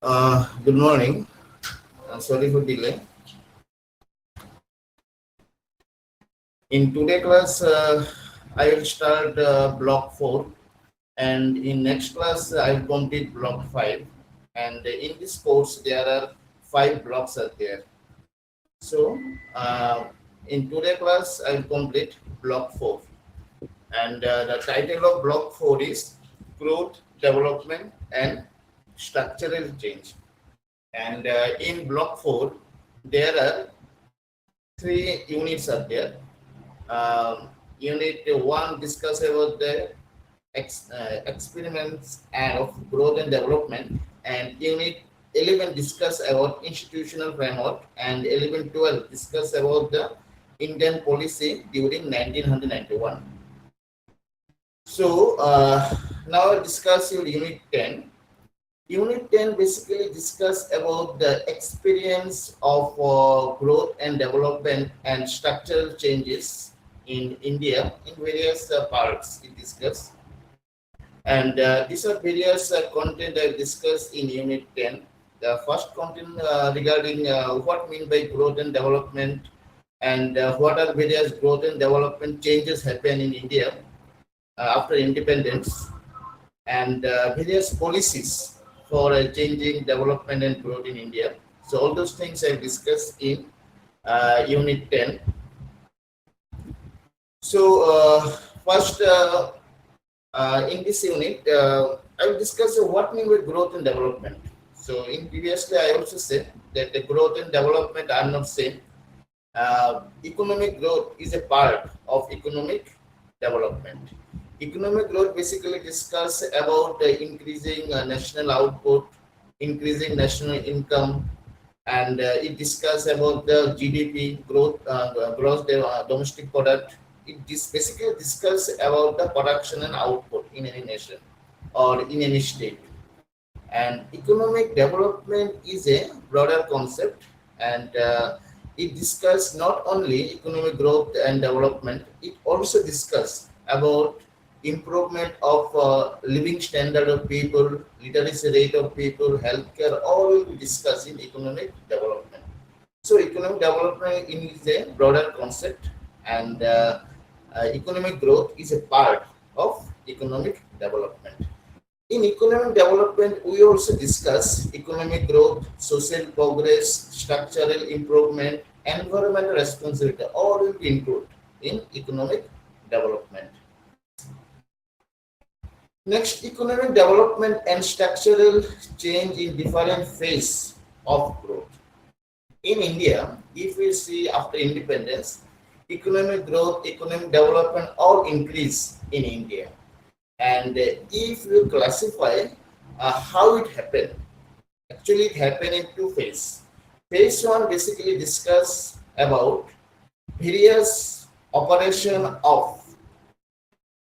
Good morning. Sorry for delay. In today class, I will start block 4, and in next class, I will complete block 5. And in this course, there are 5 blocks are there. So, in today class, I will complete block 4. And the title of block 4 is Growth, Development, and Structural Change. And in block 4, there are 3 units are there. Unit 1 discuss about the experiments and of growth and development, and unit 11 discuss about institutional framework, and 11-12 discuss about the Indian policy during 1991. So now I'll discuss your unit 10. Unit 10 basically discuss about the experience of growth and development and structural changes in India in various parts it discuss. And these are various content I discussed in Unit 10. The first content regarding what mean by growth and development, and what are various growth and development changes happen in India after independence, and various policies for changing development and growth in India. So all those things I discussed in Unit 10. So first, in this unit, I will discuss what mean by growth and development. So in previously, I also said that the growth and development are not same. Economic growth is a part of economic development. Economic growth basically discuss about increasing national output, increasing national income, and it discuss about the GDP growth, gross domestic product. It basically discuss about the production and output in any nation or in any state. And economic development is a broader concept, and it discuss not only economic growth and development, it also discuss about improvement of living standard of people, literacy rate of people, healthcare, all we discuss in economic development. So economic development is a broader concept, and economic growth is a part of economic development. In economic development, we also discuss economic growth, social progress, structural improvement, environmental responsibility, all will be included in economic development. Next, economic development and structural change in different phase of growth. In India, if we see after independence, economic growth, economic development all increase in India. And if you classify how it happened, actually it happened in 2 phases. Phase 1 basically discuss about various operation of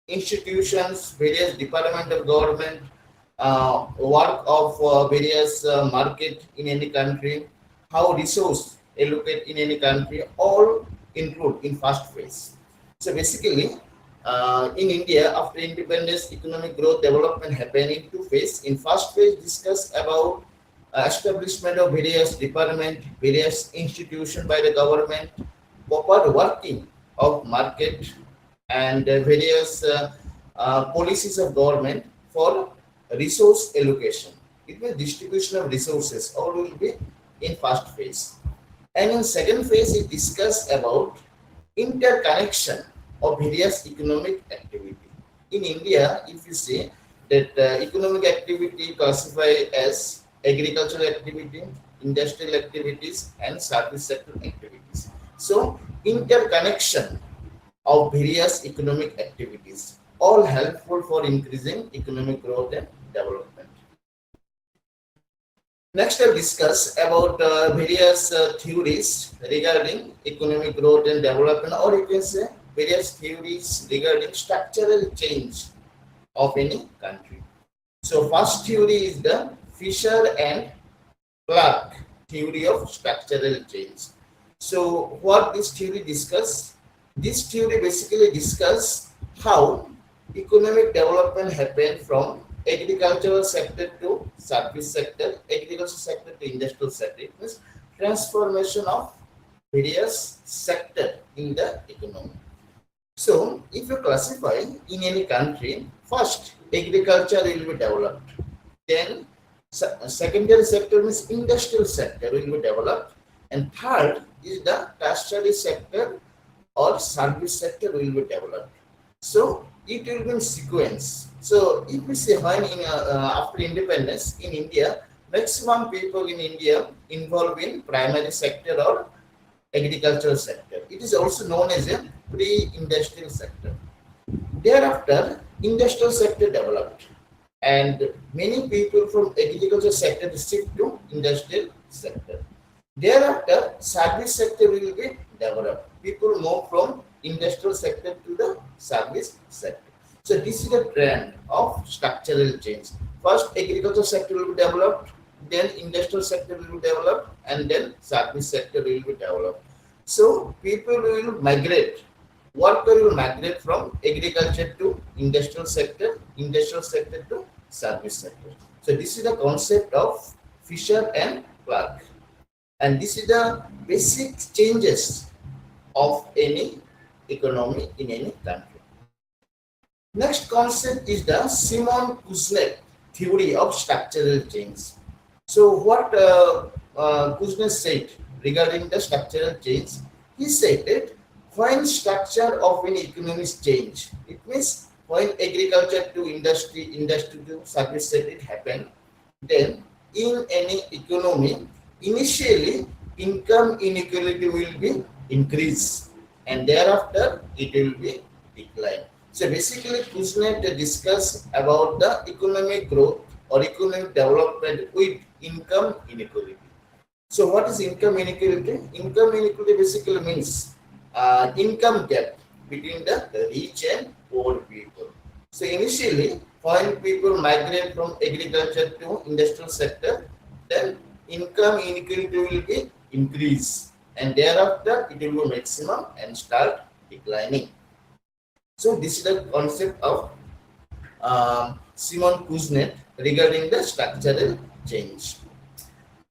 institutions, various department of government, work of various market in any country, how resource allocate in any country, all include in first phase. So basically, in India, after independence, economic growth development happened in 2 phases. In first phase, discuss about establishment of various department, various institution by the government, proper working of market, and various policies of government for resource allocation. It means distribution of resources, all will be in first phase. And in second phase, it discuss about interconnection of various economic activity. In India, if you say that economic activity classified as agricultural activity, industrial activities, and service sector activities. So interconnection of various economic activities, all helpful for increasing economic growth and development. Next, I'll discuss about various theories regarding economic growth and development, or you can say various theories regarding structural change of any country. So, first theory is the Fisher and Clark theory of structural change. So, what this theory discuss? This theory basically discuss how economic development happened from agricultural sector to service sector, agricultural sector to industrial sector. It means transformation of various sector in the economy. So, if you classify in any country, first agriculture will be developed, then secondary sector means industrial sector will be developed, and third is the tertiary sector or service sector will be developed. So it will be in sequence. So if we say when in after independence in India, maximum people in India involved in primary sector or agricultural sector. It is also known as a pre-industrial sector. Thereafter, industrial sector developed, and many people from agriculture sector shift to industrial sector. Thereafter, service sector will be developed. People move from industrial sector to the service sector. So this is the trend of structural change. First, agriculture sector will be developed, then industrial sector will be developed, and then service sector will be developed. So people will migrate. Worker will migrate from agriculture to industrial sector to service sector. So this is the concept of Fisher and Clark. And this is the basic changes of any economy in any country. Next concept is the Simon Kuznets theory of structural change. So what Kuznets said regarding the structural change, he said that when structure of an economy change, it means when agriculture to industry to service sector happen, then in any economy, initially income inequality will be increase and thereafter it will be decline. So basically Kuznets discuss about the economic growth or economic development with income inequality. So what is income inequality? Income inequality basically means income gap between the rich and poor people. So initially when people migrate from agriculture to industrial sector, then income inequality will be increase and thereafter it will be maximum and start declining. So this is the concept of Simon Kuznets regarding the structural change.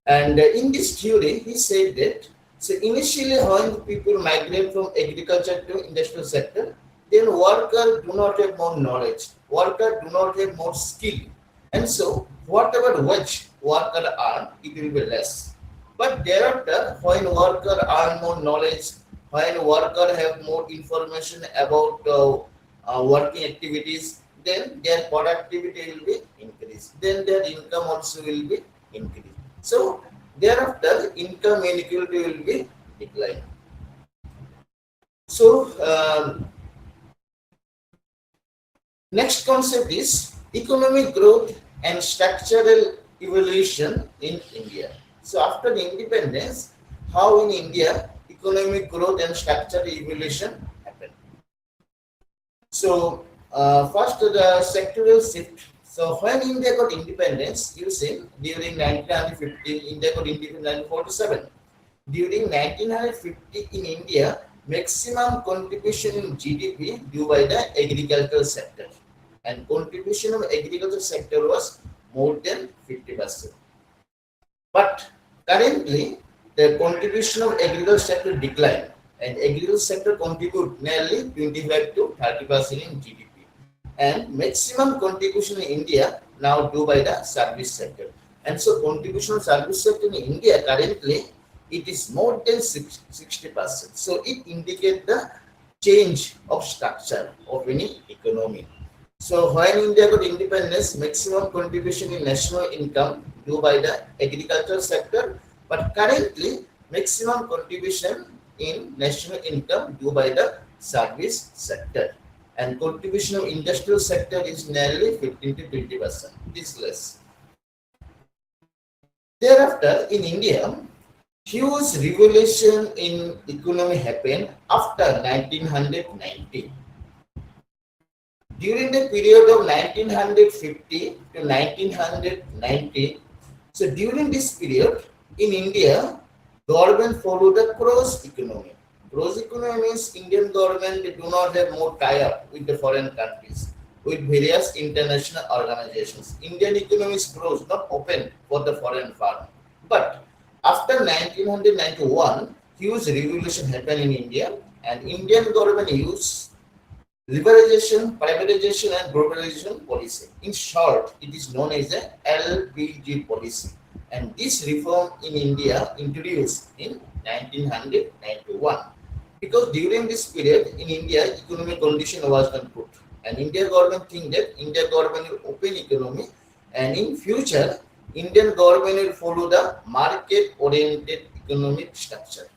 And in this theory, he said that so initially when people migrate from agriculture to industrial sector, then workers do not have more knowledge, workers do not have more skill, and so whatever wage worker earn, it will be less. But thereafter, when worker earn more knowledge, when worker have more information about working activities, then their productivity will be increased. Then their income also will be increased. So thereafter, income inequality will be declined. So next concept is economic growth and structural evolution in India. So after the independence, how in India economic growth and structural evolution happened. So first the sectoral shift. So when India got independence, you see during 1950, India got independence in 1947. During 1950 in India, maximum contribution in GDP due by the agricultural sector, and contribution of agricultural sector was more than 50%. But currently, the contribution of agricultural sector declined, and agricultural sector contribute nearly 25 to 30% in GDP. And maximum contribution in India now due by the service sector. And so contribution of service sector in India currently it is more than 60%. So it indicates the change of structure of any economy. So when India got independence, maximum contribution in national income due by the agricultural sector, but currently maximum contribution in national income due by the service sector. And contribution of industrial sector is nearly 15 to 20%. This less. Thereafter, in India, huge revolution in economy happened after 1990. During the period of 1950 to 1990, so during this period in India, government followed the cross economy. Cross economy means Indian government they do not have more tie-up with the foreign countries. with various international organizations. Indian economy is closed, not open for the foreign firm. But after 1991, huge revolution happened in India, and Indian government used liberalization, privatization, and globalization policy. In short, it is known as the LBG policy. And this reform in India introduced in 1991. Because during this period in India, economic condition was not good. And India government think that India government will open economy, and in future, Indian government will follow the market-oriented economic structure.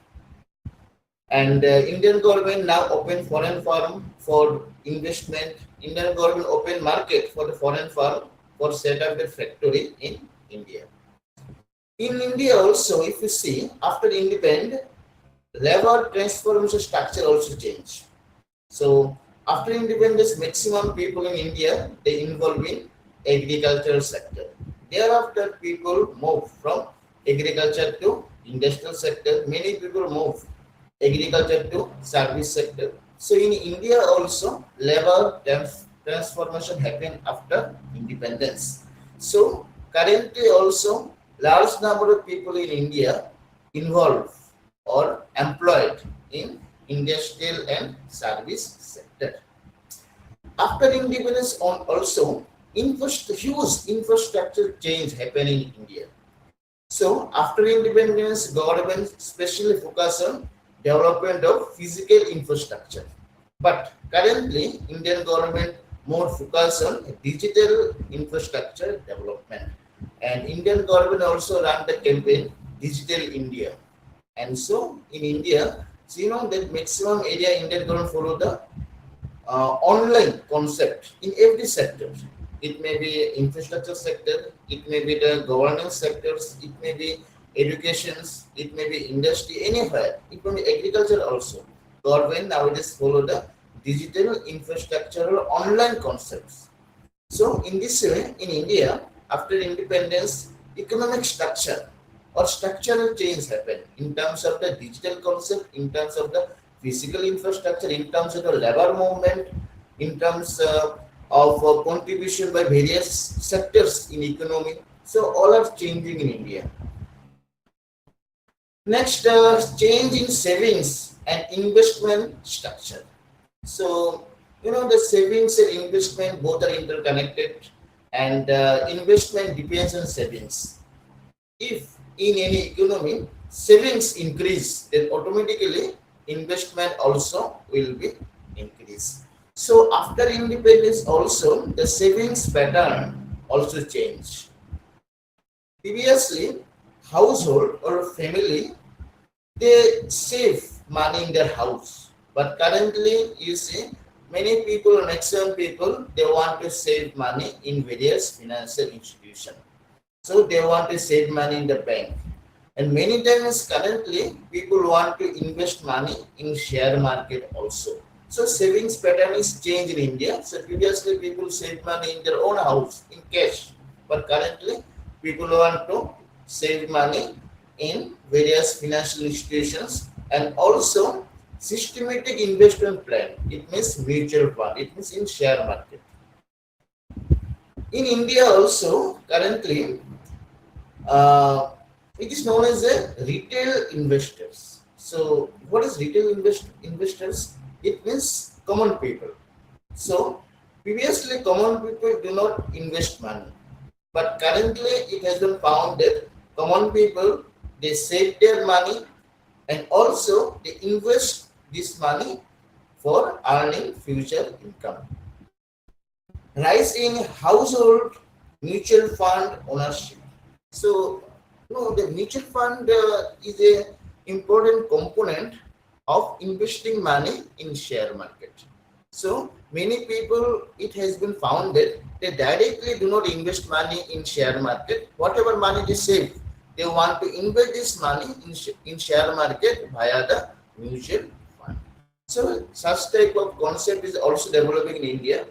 And Indian government now open foreign firm for investment. Indian government open market for the foreign firm for set up the factory in India. In India also, if you see, after independence, labor transformation structure also changed. So after independence, maximum people in India they involved in agricultural sector. Thereafter, people move from agriculture to industrial sector. Many people move agriculture to service sector. So in India also, labor transformation happened after independence. So currently also, large number of people in India involved or employed in industrial and service sector. After independence on also, huge infrastructure change happened in India. So after independence, government especially focus on development of physical infrastructure. But currently, Indian government more focus on digital infrastructure development. And Indian government also run the campaign Digital India. And so in India, so you know that maximum area Indian government follow the online concept in every sector. It may be infrastructure sector, it may be the governance sectors, it may be educations, it may be industry, anywhere. It may be agriculture also. Government nowadays follow the digital infrastructural online concepts. So in this way, in India, after independence, economic structure or structural change happened in terms of the digital concept, in terms of the physical infrastructure, in terms of the labor movement, in terms of contribution by various sectors in economy. So all are changing in India. Next, change in savings and investment structure. So, you know, the savings and investment both are interconnected, and investment depends on savings. If in any economy savings increase, then automatically investment also will be increased. So after independence also the savings pattern also changed. Previously, household or family they save money in their house, but currently you see many people, maximum people, they want to save money in various financial institutions. So they want to save money in the bank. And many times currently people want to invest money in share market also. So savings pattern is changed in India. So previously people save money in their own house in cash, but currently people want to save money in various financial institutions and also systematic investment plan. It means mutual fund. It means in share market. In India also currently it is known as a retail investors. So what is retail investors? It means common people. So previously common people do not invest money, but currently it has been found that common people they save their money and also they invest this money for earning future income. Rise in household mutual fund ownership. So, the mutual fund is a important component of investing money in share market. So, many people, it has been found that they directly do not invest money in share market. Whatever money they save, they want to invest this money in share market via the mutual fund. So, such type of concept is also developing in India.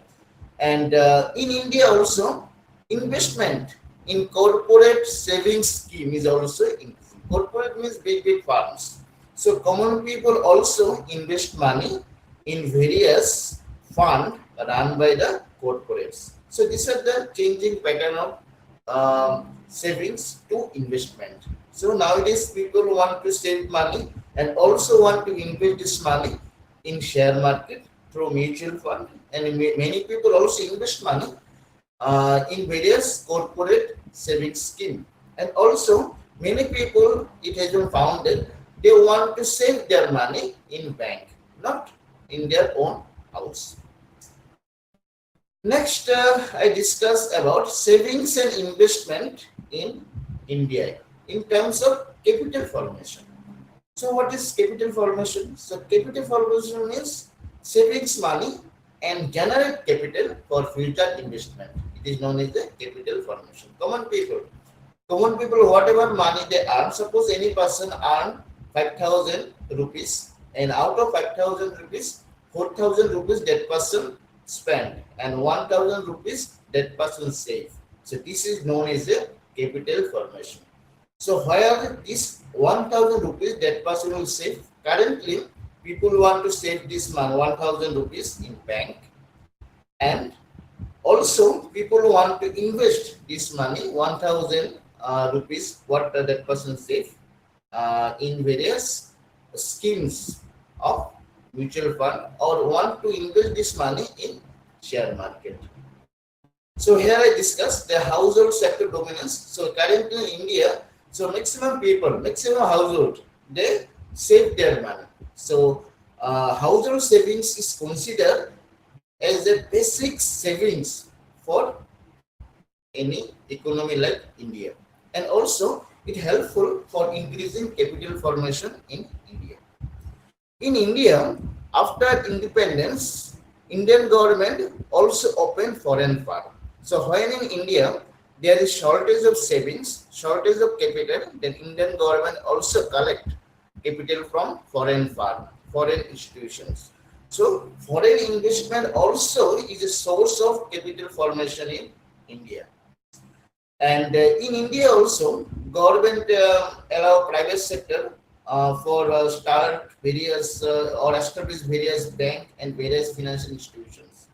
And in India also, investment in corporate savings scheme is also increasing. Corporate means big firms. So common people also invest money in various fund run by the corporates. So these are the changing pattern of savings to investment. So nowadays people want to save money and also want to invest this money in share market through mutual fund, and many people also invest money in various corporate savings scheme. And also many people, it has been found that they want to save their money in bank, not in their own house. Next, I discuss about savings and investment in India in terms of capital formation. So, what is capital formation? So, capital formation means savings money and generate capital for future investment. It is known as the capital formation. Common people, whatever money they earn, suppose any person earn 5,000 rupees, and out of 5,000 rupees, 4,000 rupees that person spend, and 1,000 rupees that person save. So this is known as a capital formation. So where this 1,000 rupees that person will save, currently people want to save this money 1,000 rupees in bank, and also people want to invest this money 1,000 rupees what that person save in various schemes of mutual fund, or want to invest this money in share market. So here I discuss the household sector dominance. So currently in India, so maximum people, maximum household, they save their money. So household savings is considered as a basic savings for any economy like India, and also it helpful for increasing capital formation in India. In India, after independence, Indian government also opened foreign fund. So when in India there is shortage of savings, shortage of capital, then Indian government also collect capital from foreign fund, foreign institutions. So foreign investment also is a source of capital formation in India. And in India also, government allow private sector for start various or establish various bank and various financial institutions.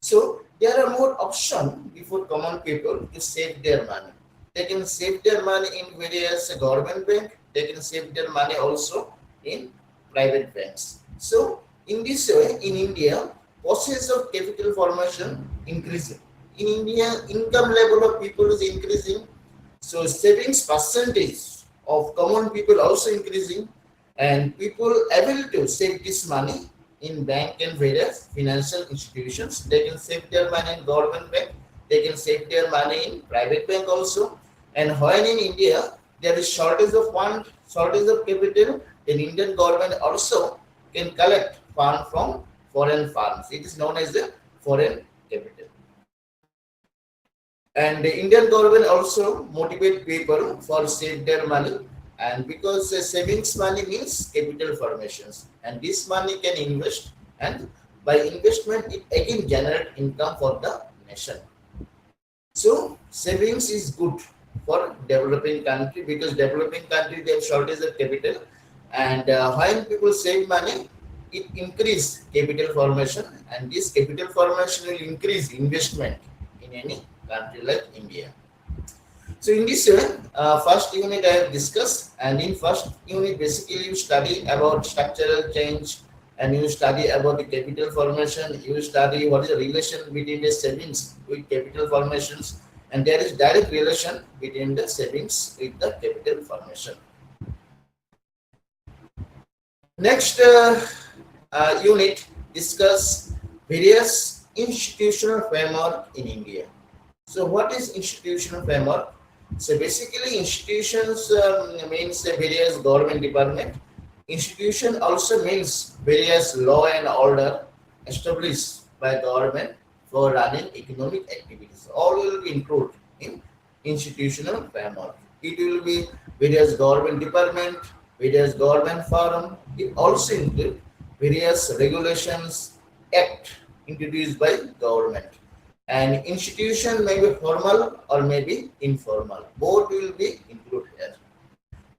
So there are more options before common people to save their money. They can save their money in various government bank. They can save their money also in private banks. So in this way, in India, process of capital formation increasing. In India, income level of people is increasing, so savings percentage of common people also increasing, and people able to save this money in bank and various financial institutions. They can save their money in government bank, they can save their money in private bank also. And when in India there is shortage of fund, shortage of capital, then Indian government also can collect fund from foreign funds. It is known as the foreign capital. And the Indian government also motivate people for save their money, and because savings money means capital formations, and this money can invest, and by investment it again generate income for the nation. So savings is good for developing country, because developing country they have shortage of capital, and when people save money, it increase capital formation, and this capital formation will increase investment in any country like India. So in this way, first unit I have discussed, and in first unit basically you study about structural change, and you study about the capital formation, you study what is the relation between the savings with capital formations, and there is direct relation between the savings with the capital formation. Next unit discuss various institutional framework in India. So what is institutional framework? So basically institutions means various government department. Institution also means various law and order established by government for running economic activities. All will be included in institutional framework. It will be various government department, various government forum. It also include various regulations, act introduced by government. And institution may be formal or may be informal. Both will be included here.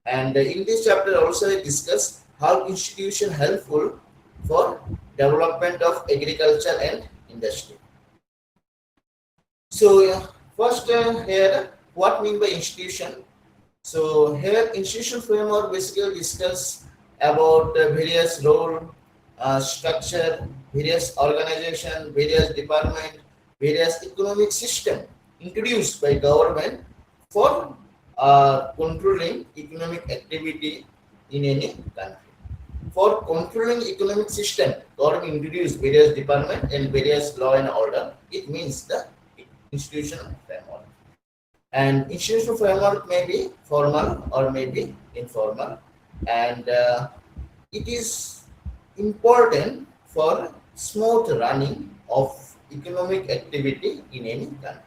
And in this chapter also I discuss how institution helpful for development of agriculture and industry. So first here, what mean by institution? So here institution framework basically discuss about various role, structure, various organization, various department, various economic system introduced by government for controlling economic activity in any country. For controlling economic system, government introduced various department and various law and order. It means the institutional framework. And institutional framework may be formal or may be informal, and it is important for smooth running of economic activity in any country.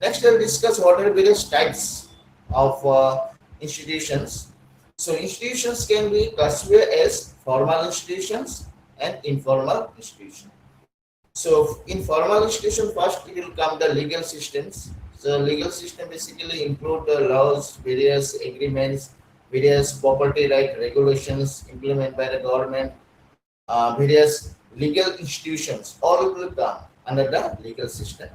Next, we'll discuss what are various types of institutions. So, institutions can be classified as formal institutions and informal institutions. So, in formal institution, first it will come the legal systems. So, legal system basically include the laws, various agreements, various property right regulations implemented by the government, various legal institutions. All will come under the legal system.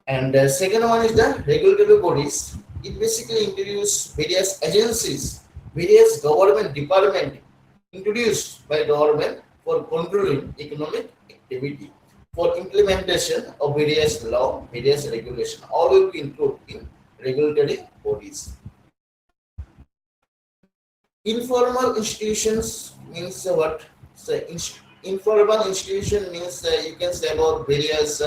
And the second one is the regulatory bodies. It basically introduces various agencies, various government department introduced by government for controlling economic activity, for implementation of various law, various regulation. All will be included in regulatory bodies. Informal institutions means what? So informal institution means you can say about various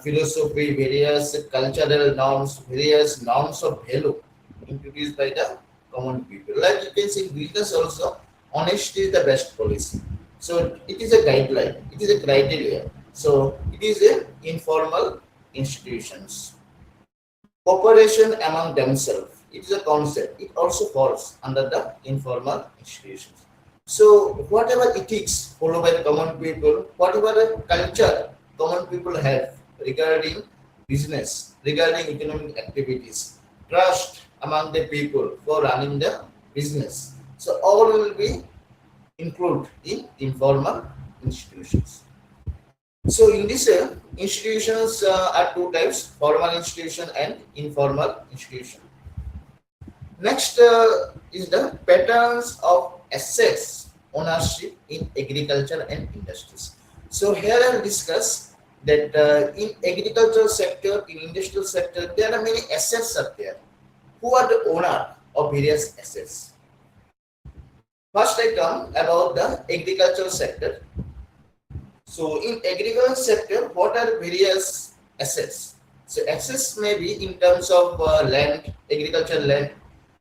philosophy, various cultural norms, various norms of value introduced by the common people. Like you can see in business also, honesty is the best policy. So it is a guideline, it is a criteria. So it is a informal institutions. Cooperation among themselves. It is a concept. It also falls under the informal institutions. So whatever ethics followed by the common people, whatever the culture common people have regarding business, regarding economic activities, trust among the people for running the business. So all will be included in informal institutions. So in this institutions are two types: formal institution and informal institution. Next is the patterns of assets ownership in agriculture and industries. So here I'll discuss that in agricultural sector, in industrial sector, there are many assets are there. Who are the owner of various assets? First, I come about the agricultural sector. So in agricultural sector, what are various assets? So assets may be in terms of land, agricultural land.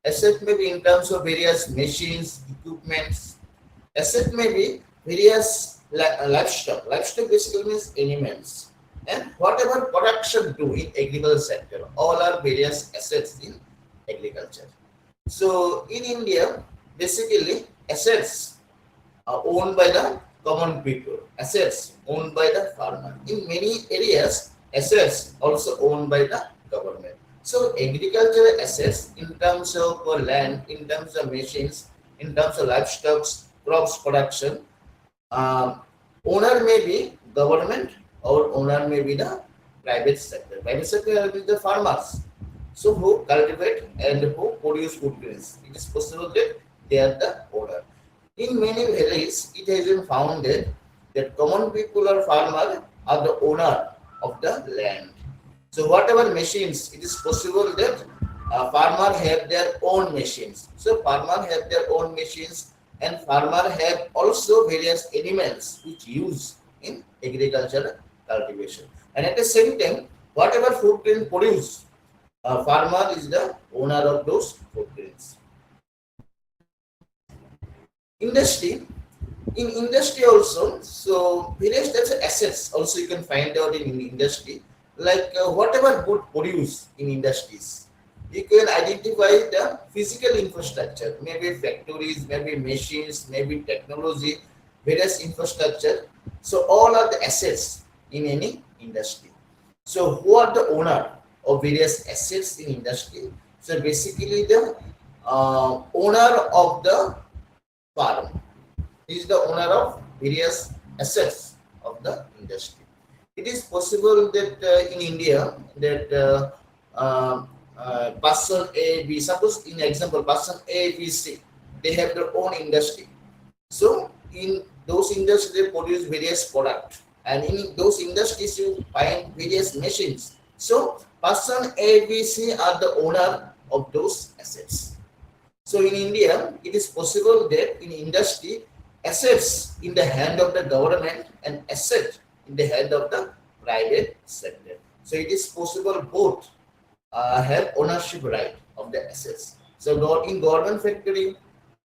Asset may be in terms of various machines, equipments. Asset may be various livestock. Livestock basically means animals. And whatever production do in agricultural sector, all are various assets in agriculture. So in India, basically assets are owned by the common people, assets owned by the farmer. In many areas, assets also owned by the government. So agricultural assets in terms of land, in terms of machines, in terms of livestock, crops production, owner may be government or owner may be the private sector. Private sector is the farmers. So who cultivate and who produce food grains. It is possible that they are the owner. In many valleys, it has been found that common people or farmer are the owner of the land. So whatever machines, it is possible that farmer have their own machines. So farmer have their own machines and farmer have also various animals which use in agricultural cultivation. And at the same time, whatever food grain produce, farmer is the owner of those food grains. Industry, in industry also, so various types of assets also you can find out in industry, like whatever good produce in industries. You can identify the physical infrastructure, maybe factories, maybe machines, maybe technology, various infrastructure. So all are the assets in any industry. So who are the owner of various assets in industry? So basically the owner of the farm is the owner of various assets of the industry. it is possible that in India that person A, B, suppose in example, person A, B, C, they have their own industry. So in those industries, they produce various products, and in those industries, you find various machines. So person A, B, C are the owner of those assets. So in India, it is possible that in industry, assets in the hand of the government and asset in the hand of the private sector. So it is possible both have ownership right of the assets. So in government factory,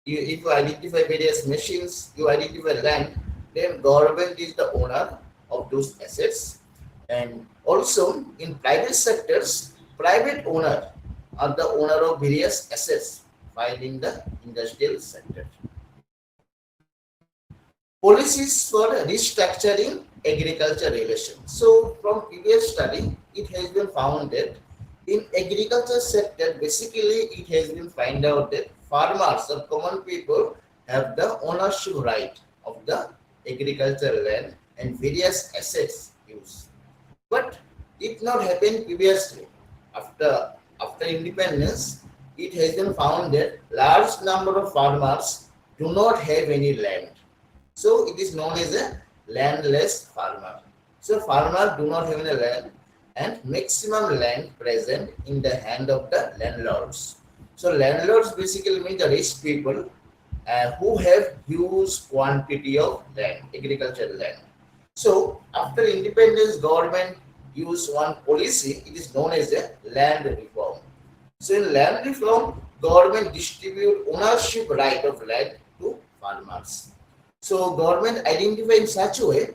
if you identify various machines, you identify land, then government is the owner of those assets. And also in private sectors, private owner are the owner of various assets found in the industrial sector. Policies for restructuring agriculture relations. So from previous study, it has been found that in agriculture sector, basically it has been found out that farmers or common people have the ownership right of the agricultural land and various assets used. But it not happened previously. After independence, it has been found that large number of farmers do not have any land. So it is known as a landless farmer. So farmers do not have any land and maximum land present in the hand of the landlords. So landlords basically mean the rich people who have huge quantity of land, agricultural land. So after independence, government used one policy. It is known as a land reform. So in land reform, government distribute ownership right of land to farmers. So government identify in such a way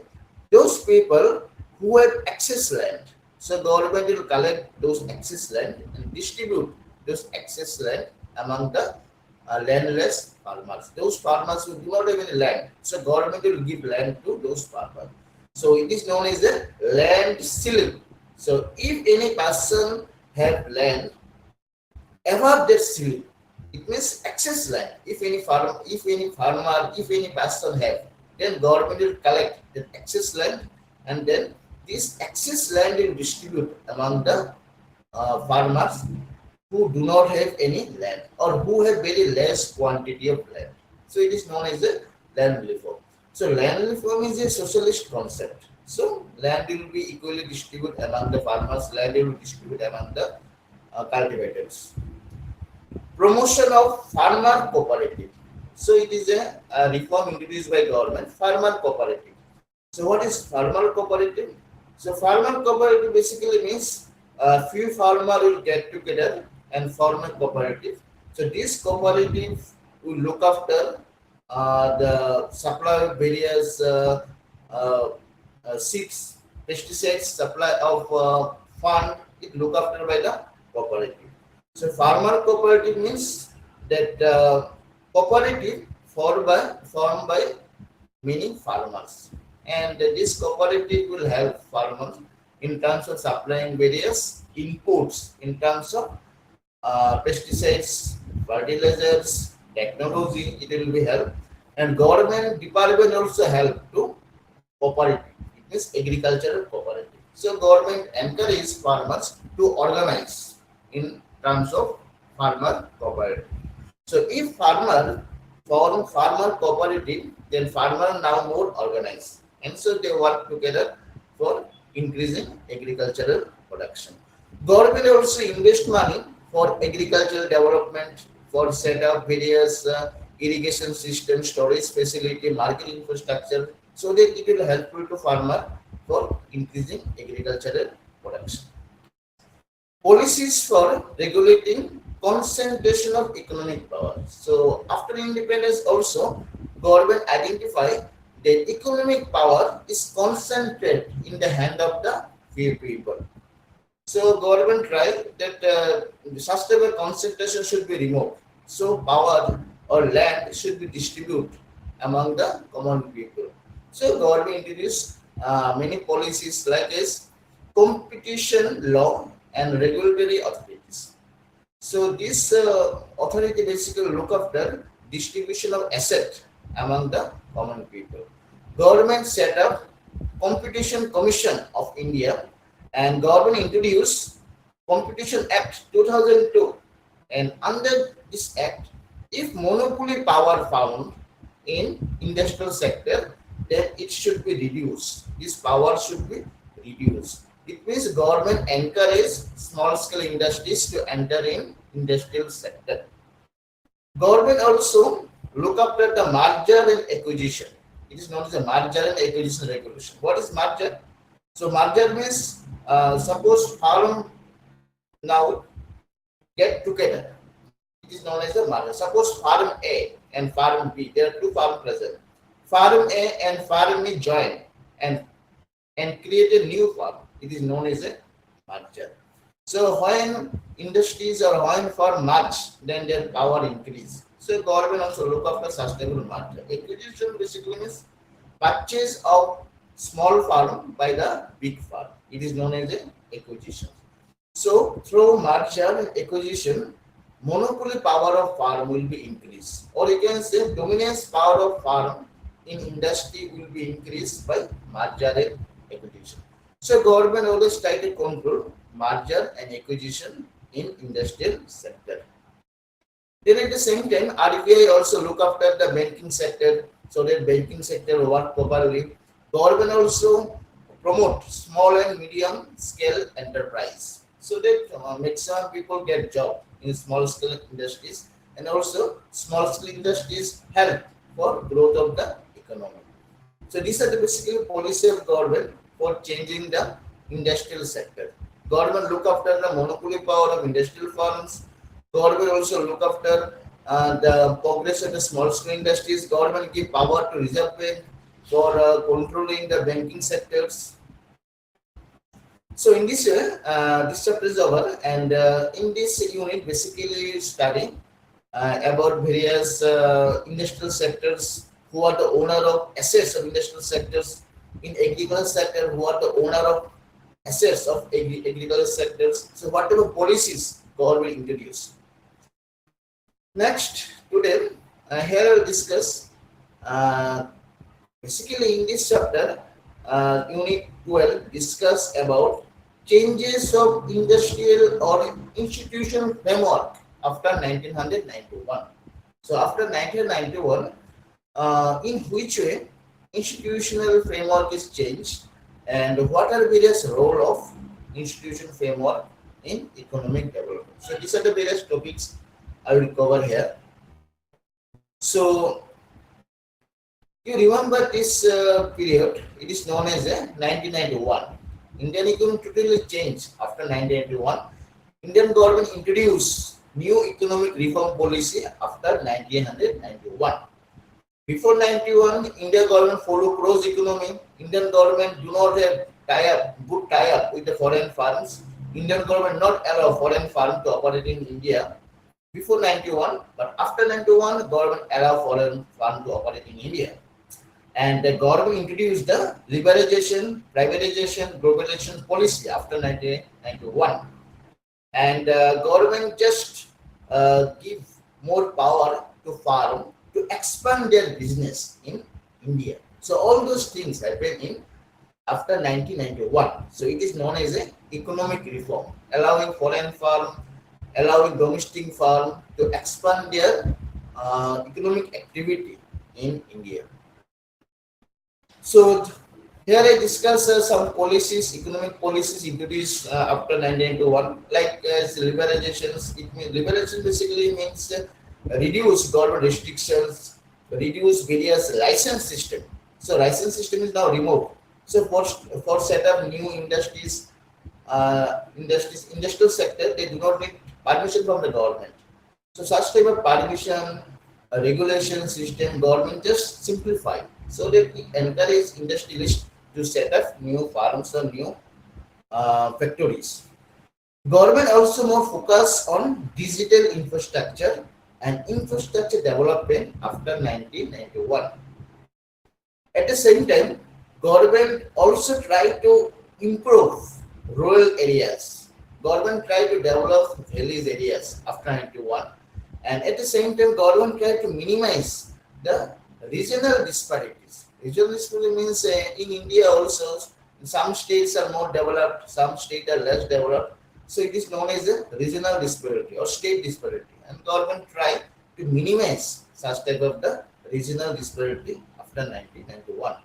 those people who have excess land. So government will collect those excess land and distribute those excess land among the landless farmers. Those farmers who do not have any land. So government will give land to those farmers. So it is known as a land ceiling. So if any person have land above that ceiling, it means excess land. If any farmer, if any person have, then government will collect the excess land, and then this excess land will distribute among the farmers who do not have any land or who have very less quantity of land. So it is known as a land reform. So land reform is a socialist concept. So land will be equally distributed among the farmers, land will be distributed among the cultivators. Promotion of farmer cooperative. So it is a reform introduced by government, farmer cooperative. So what is farmer cooperative? So farmer cooperative basically means a few farmers will get together and form a cooperative. So this cooperative will look after the supply of various seeds, pesticides, supply of fund, it look after by the cooperative. So farmer cooperative means that cooperative formed by many farmers, and this cooperative will help farmers in terms of supplying various inputs in terms of pesticides, fertilizers, technology. It will be help, and government department also help to cooperative. It means agricultural cooperative. So government encourages farmers to organize in terms of farmer cooperative. So if farmer form farmer cooperative, then farmer now more organized, and so they work together for increasing agricultural production. Government also invest money for agricultural development, for set up various irrigation system, storage facility, market infrastructure, so that it will helpful to farmer for increasing agricultural production. Policies for regulating concentration of economic power. So after independence also, government identify that economic power is concentrated in the hand of the few people. So government try that sustainable concentration should be removed. So power or land should be distributed among the common people. So government introduced many policies like this competition law and regulatory authorities. So this authority basically look after distribution of asset among the common people. Government set up Competition Commission of India, and government introduced Competition Act 2002. And under this act, if monopoly power found in industrial sector, then it should be reduced. This power should be reduced. It means government encourage small scale industries to enter in industrial sector. Government also look after the merger and acquisition. It is known as the merger and acquisition regulation. What is merger? So merger means suppose firm now get together. It is known as the merger. Suppose farm A and farm B, there are two farms present. Farm A and farm B join and create a new farm. It is known as a merger. So when industries or when farm merge, then their power increase. So government also look after sustainable merger. Acquisition basically means purchase of small farm by the big farm. It is known as a acquisition. So through merger and acquisition, monopoly power of farm will be increased, or you can say dominance power of farm in industry will be increased by merger and acquisition. So government always try to control merger and acquisition in industrial sector. Then at the same time, RBI also look after the banking sector, so that banking sector work properly. Government also promote small and medium scale enterprise, so that maximum people get job in small scale industries, and also small scale industries help for growth of the economy. So these are the basically policy of government for changing the industrial sector. Government look after the monopoly power of industrial firms. Government also look after the progress of the small scale industries. Government give power to Reserve Bank for controlling the banking sectors. So in this way, this chapter is over, and in this unit, basically studying about various industrial sectors, who are the owner of assets of industrial sectors, in agriculture sector, who are the owner of assets of agriculture sectors. So whatever policies government introduce. Next, today, here I will discuss basically in this chapter, unit 12, discuss about changes of industrial or institutional framework after 1991. So after 1991, in which way institutional framework is changed, and what are various role of institutional framework in economic development. So these are the various topics I will cover here. So you remember this period, it is known as 1991. Indian economy totally changed after 1991. Indian government introduced new economic reform policy after 1991. Before 91, Indian government follow close economy. Indian government do not have good tie-up with the foreign firms. Indian government not allow foreign firm to operate in India before 91, but after 91, government allow foreign firm to operate in India. And the government introduced the liberalization, privatization, globalization policy after 1991. And government just give more power to farm to expand their business in India. So all those things happened in after 1991. So it is known as a economic reform, allowing foreign firm, allowing domestic firm to expand their economic activity in India. So here I discuss some policies, economic policies introduced after 1991, like as liberalizations. It means liberalization basically means reduce government restrictions, reduce various license system. So license system is now removed. So for set up new industries, industrial sector, they do not need permission from the government. So such type of permission, regulation system, government just simplify, so that we encourage industrialists to set up new farms or new factories. Government also more focus on digital infrastructure and infrastructure development after 1991. At the same time, government also try to improve rural areas. Government try to develop village areas after 91, and at the same time, government try to minimize the regional disparities. Regional disparity means in India also some states are more developed, some states are less developed. So it is known as a regional disparity or state disparity. And government try to minimize such type of the regional disparity after 1991.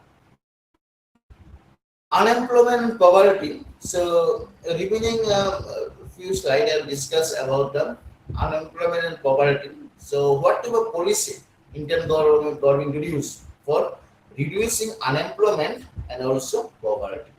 Unemployment and poverty. So remaining few slides I'll discuss about the unemployment and poverty. So what type of policy Indian government introduced for reducing unemployment and also poverty.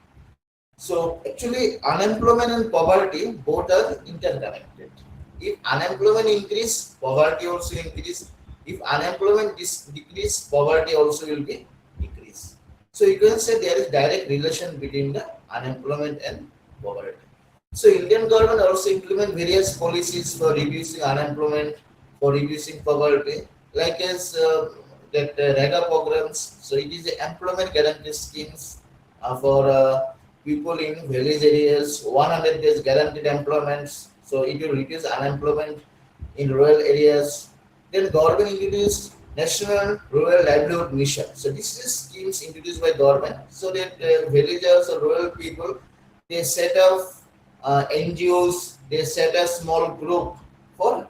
So actually unemployment and poverty both are interconnected. If unemployment increase, poverty also increase. If unemployment decrease, poverty also will be decrease. So you can say there is direct relation between the unemployment and poverty. So Indian government also implement various policies for reducing unemployment, for reducing poverty, like as that REGA programs. So it is the employment guarantee schemes for people in village areas, 100 days guaranteed employments. So it will reduce unemployment in rural areas. Then government introduced National Rural Livelihood Mission. So this is schemes introduced by government so that villagers or rural people they set up NGOs, they set a small group for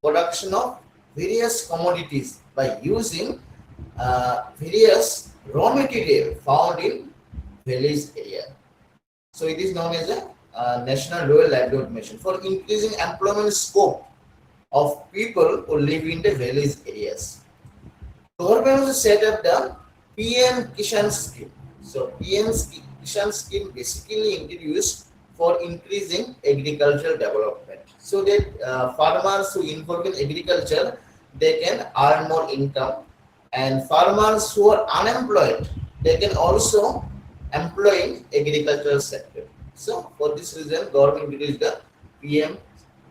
production of various commodities by using various raw material found in village area. So it is known as a National Rural Livelihood Mission for increasing employment scope of people who live in the village areas. Government also set up the PM Kishan scheme. So PM Kishan scheme basically introduced for increasing agricultural development, so that farmers who involve in agriculture they can earn more income, and farmers who are unemployed they can also employ in agricultural sector. So for this reason, government introduced the PM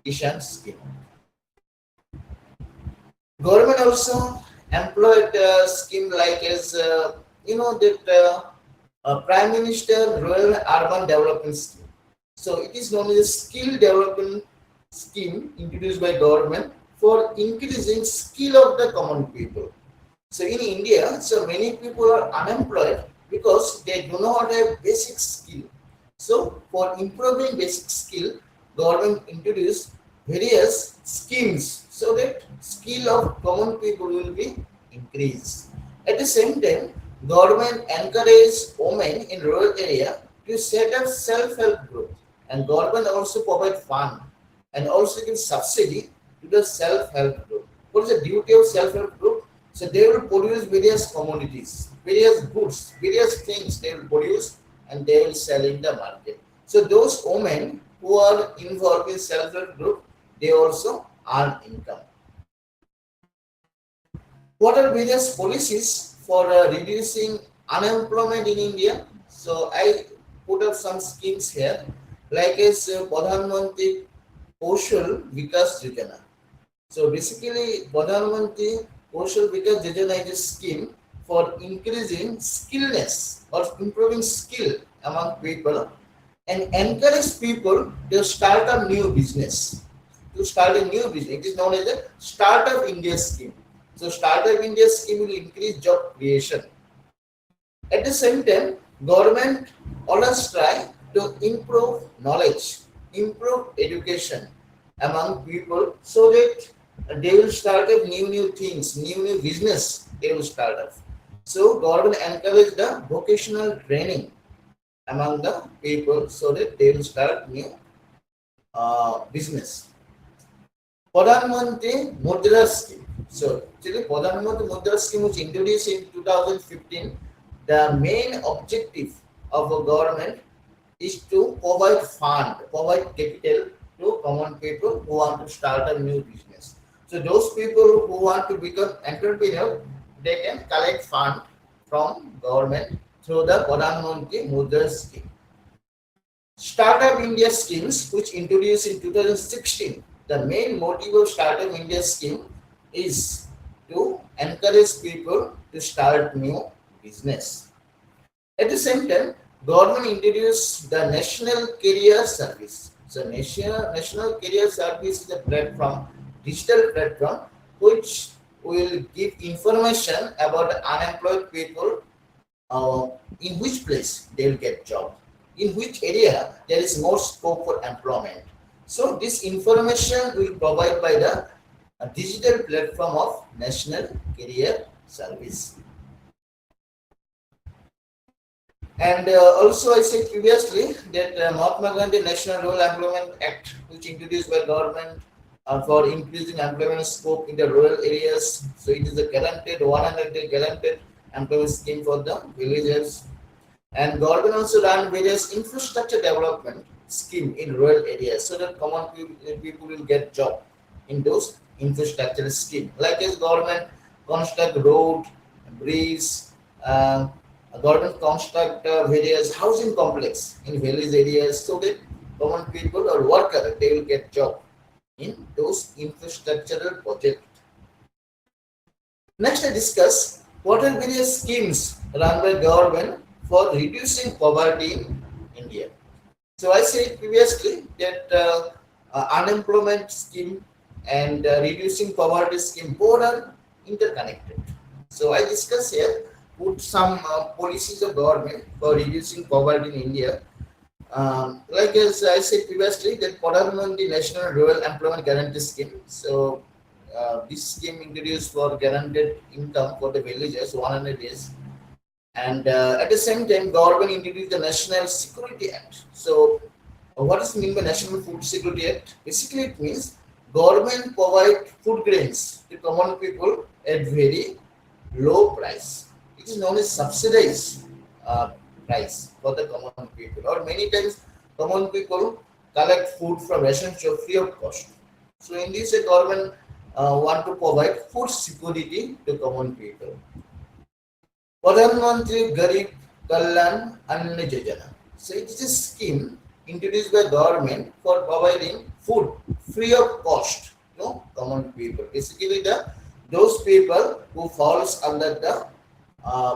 Kishan scheme. Government also employed a scheme like as that Prime Minister Rural Urban Development Scheme. So it is known as a skill development scheme introduced by government for increasing skill of the common people. So in India, so many people are unemployed because they do not have basic skill. So for improving basic skill, government introduced various schemes so that skill of common people will be increased. At the same time, government encouraged women in rural area to set up self-help group, and government also provide fund and also give subsidy to the self-help group. What is the duty of self-help group? So they will produce various commodities, various goods, various things they will produce and they will sell in the market. So those women who are involved in self-help group, they also earn income. What are various policies for reducing unemployment in India? So I put up some schemes here, like as Pradhan Mantri Kaushal Vikas Yojana. So basically, Pradhan Mantri Kaushal Vikas Yojana is a scheme for increasing skillness or improving skill among people and encourage people to start a new business. To start a new business, it is known as a Startup India scheme. So Startup India scheme will increase job creation. At the same time, government always try to improve knowledge, improve education among people so that they will start up new things, new business they will start up. So government encourage the vocational training among the people so that they will start new business. Pradhan Mantri Mudra Scheme. So actually Pradhan Mantri Mudra Scheme was introduced in 2015. The main objective of a government is to provide fund, provide capital to common people who want to start a new business. So those people who want to become entrepreneur, they can collect fund from government through the Pradhan Mantri Mudra Scheme. Startup India schemes, which introduced in 2016, the main motive of Startup India scheme is to encourage people to start new business. At the same time, government introduced the National Career Service. So National Career Service is a platform, digital platform, which will give information about unemployed people, uh, in which place they will get job, in which area there is more scope for employment. So this information will provide by the digital platform of National Career Service. And also, I said previously that Mahatma Gandhi National Rural Employment Act, which introduced by government for increasing employment scope in the rural areas. So it is a guaranteed 100-day guaranteed employment scheme for the villagers. And government also run various infrastructure development scheme in rural areas so that common people will get job in those infrastructure scheme. Like as government construct road, bridge, uh, government construct various housing complex in village areas so that common people or worker they will get job in those infrastructural projects. Next, I discuss what are various schemes run by government for reducing poverty in India. So I said previously that unemployment scheme and reducing poverty scheme both are interconnected. So I discuss here put some policies of government for reducing poverty in India. Like as I said previously, that Pradhan Mantri National Rural Employment Guarantee Scheme. So this scheme introduced for guaranteed income for the villagers 100 days, and at the same time, government introduced the National Security Act. So what is mean by National Food Security Act? Basically, it means government provide food grains to common people at very low price. It is known as subsidized uh, price for the common people. Or many times, common people collect food from ration shop free of cost. So in this, the government want to provide food security to common people. Pradhan Mantri Garib Kalyan Anna Yojana. So it is a scheme introduced by government for providing food free of cost to common people. Basically, the those people who falls under the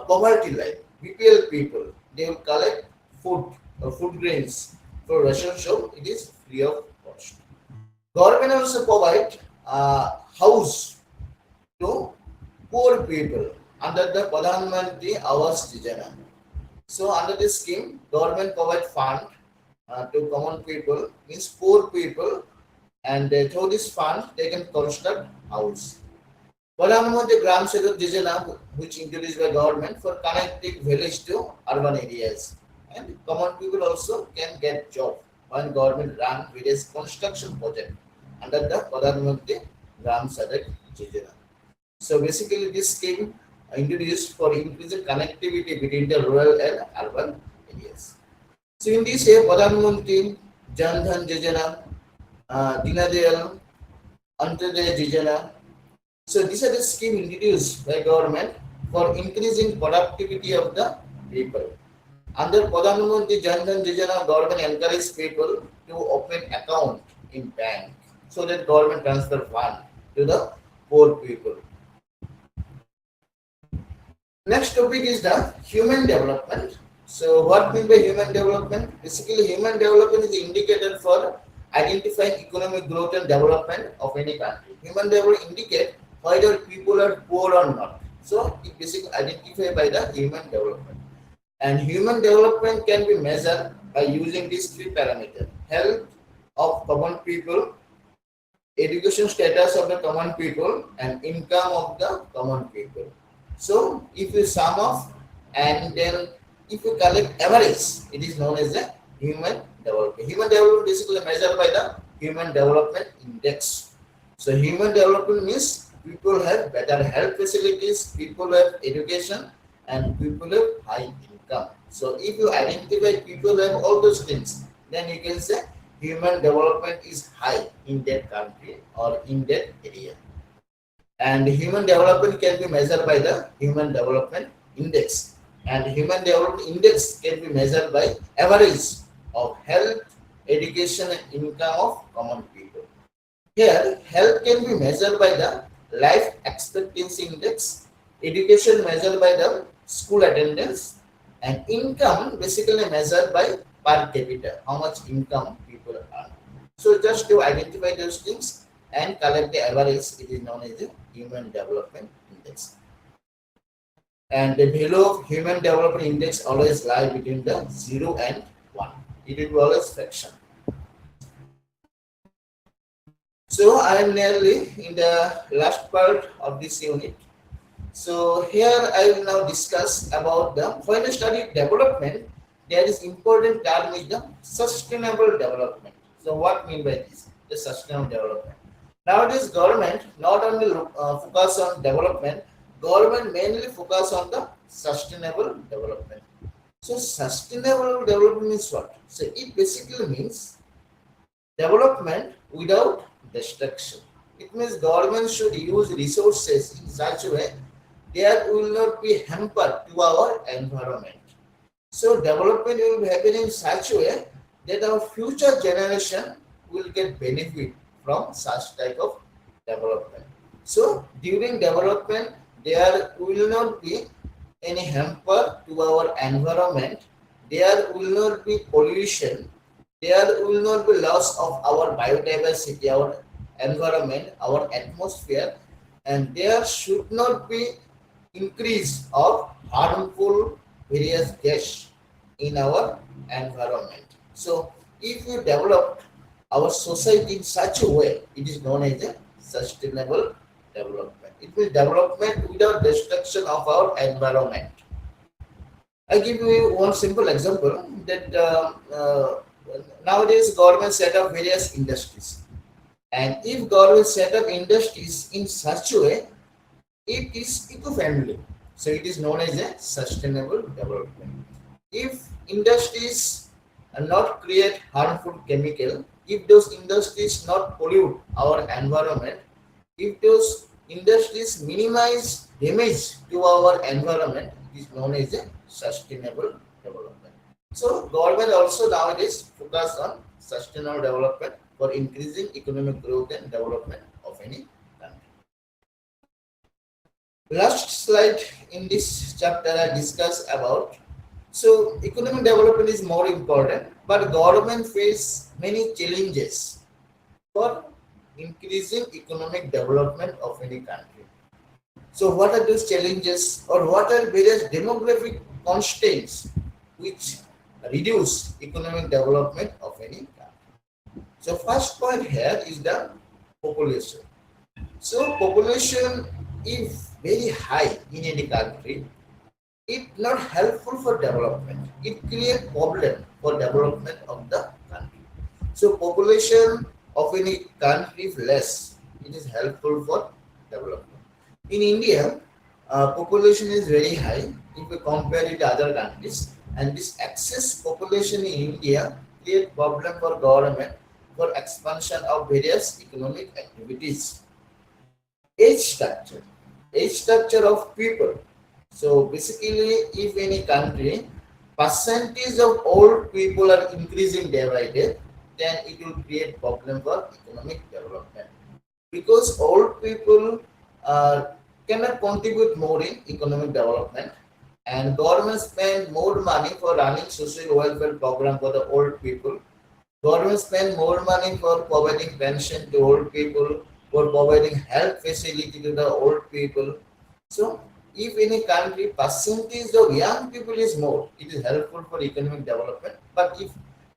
poverty line, BPL people, they will collect food, food grains for ration shop. It is free of cost. Government also provide house to poor people under the Pradhan Mantri Awas Yojana. So under this scheme, government provide fund to common people, means poor people, and through this fund they can construct house. Pradhan Mantri Gram Sadak Yojana, which introduced by government for connecting village to urban areas, and common people also can get job when government run various construction project under the Pradhan Mantri Gram Sadak Yojana. So basically, this scheme introduced for increasing connectivity between the rural and urban areas. So in this year, Pradhan Mantri Jan Dhan Yojana, Dinadayal Antyodaya Yojana. So these are the scheme introduced by government for increasing productivity of the people. Under Pradhan Mantri Jan Dhan Yojana, government encourages people to open account in bank so that government transfer fund to the poor people. Next topic is the human development. So what mean by human development? Basically, human development is the indicator for identifying economic growth and development of any country. Human development indicate whether people are poor or not. So it basically identified by the human development. And human development can be measured by using these three parameters: health of common people, education status of the common people, and income of the common people. So if you sum off and then if you collect average, it is known as the human development. Human development basically measured by the human development index. So human development means people have better health facilities, people have education, and people have high income. So if you identify people have all those things, then you can say human development is high in that country or in that area. And human development can be measured by the human development index, and human development index can be measured by average of health, education, and income of common people. Here, health can be measured by the life expectancy index, education measured by the school attendance, and income basically measured by per capita, how much income people earn. So just to identify those things, and collect the average. It is known as the Human Development Index. And the value of Human Development Index always lie between the 0 and 1. It will always fraction. So I am nearly in the last part of this unit. So here I will now discuss about the when you study development, there is important term is the sustainable development. So what mean by this? The sustainable development. Nowadays government not only focus on development, government mainly focus on the sustainable development. So sustainable development means what? So it basically means development without destruction. It means government should use resources in such a way that will not be hampered to our environment. So development will happen in such a way that our future generation will get benefit from such type of development. So during development, there will not be any hamper to our environment. There will not be pollution. There will not be loss of our biodiversity, our environment, our atmosphere, and there should not be increase of harmful various gas in our environment. So if we develop our society in such a way, it is known as a sustainable development. It means development without destruction of our environment. I give you one simple example that nowadays government set up various industries, and if government set up industries in such a way, it is eco-friendly. So it is known as a sustainable development. If industries not create harmful chemical, if those industries not pollute our environment, if those industries minimize damage to our environment, it is known as a sustainable development. So government also nowadays focus on sustainable development for increasing economic growth and development of any country. Last slide in this chapter I discuss about. So economic development is more important, but government face many challenges for increasing economic development of any country. So what are those challenges, or what are various demographic constraints which reduce economic development of any country? So first point here is the population. So population is very high in any country. It's not helpful for development. It creates problem for development of the country. So population of any country is less. It is helpful for development. In India, population is very high if we compare it to other countries, and this excess population in India create problem for government for expansion of various economic activities. Age structure, age structure of people. So basically, if any country percentage of old people are increasing day by day, then it will create problem for economic development, because old people cannot contribute more in economic development, and government spend more money for running social welfare program for the old people. Government spend more money for providing pension to old people, for providing health facility to the old people. So if any country percentage of young people is more, it is helpful for economic development. But if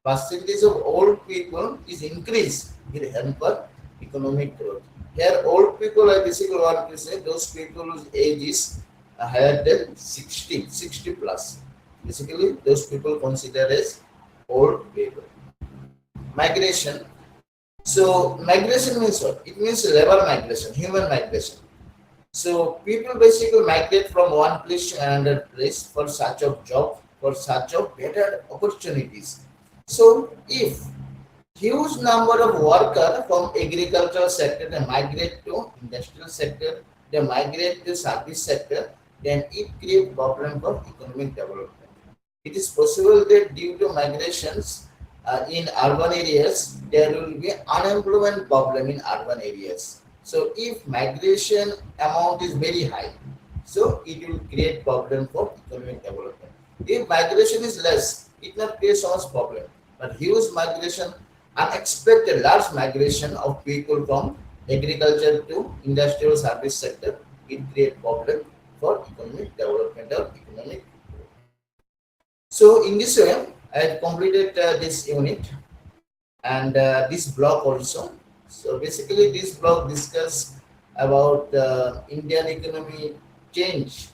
percentage of old people is increased, it helps for economic growth. Here old people, I basically want to say those people whose age is higher than 60 plus. Basically those people considered as old people. Migration. So migration means what? It means labor migration, human migration. So people basically migrate from one place to another place for search of job, for search of better opportunities. So if huge number of workers from agricultural sector they migrate to industrial sector, they migrate to service sector, then it creates problem for economic development. It is possible that due to migrations in urban areas, there will be unemployment problem in urban areas. So if migration amount is very high, so it will create problem for economic development. If migration is less, it not create so much problem. But huge migration, unexpected large migration of people from agriculture to industrial service sector, it create problem for economic development or economic. So in this way, I have completed this unit and this block also. So basically, this block discuss about Indian economy change.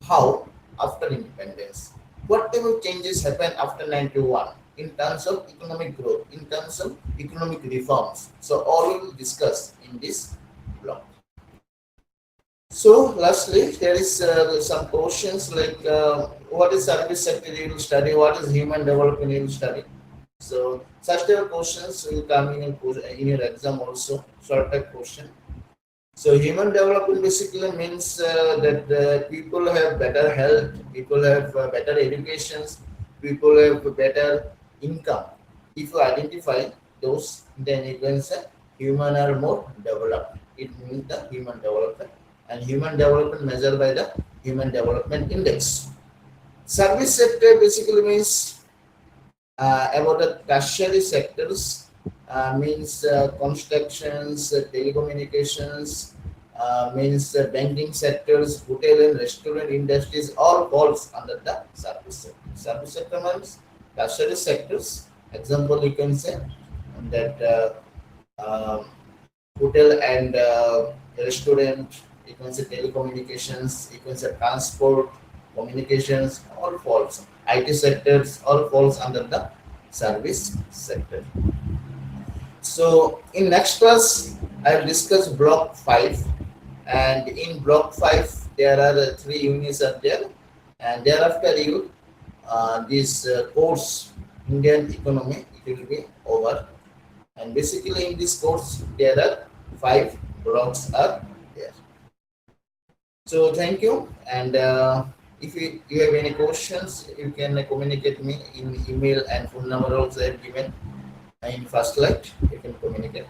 How after independence? What type of changes happen after 91 in terms of economic growth, in terms of economic reforms? So all we will discuss in this block. So lastly, there is some questions like what is service sector you will study, what is human development you will study. So such type of questions will come in your exam also, short type question. So human development basically means that people have better health, people have better educations, people have better income. If you identify those, then you can say human are more developed. It means the human development, and human development measured by the human development index. Service sector basically means about the tertiary sectors, means constructions, telecommunications, means banking sectors, hotel and restaurant industries, all falls under the service sector. Service sector means tertiary sectors. Example, you can say that hotel and restaurant, you can say telecommunications, you can say transport, communications, all falls. IT sectors all falls under the service sector. So in next class, I will discuss block 5, and in block 5 there are three units are there, and thereafter you this course Indian economy it will be over, and basically in this course there are 5 blocks are there. So thank you, and if you have any questions, you can communicate me in email, and phone number also I have given in first slide. You can communicate.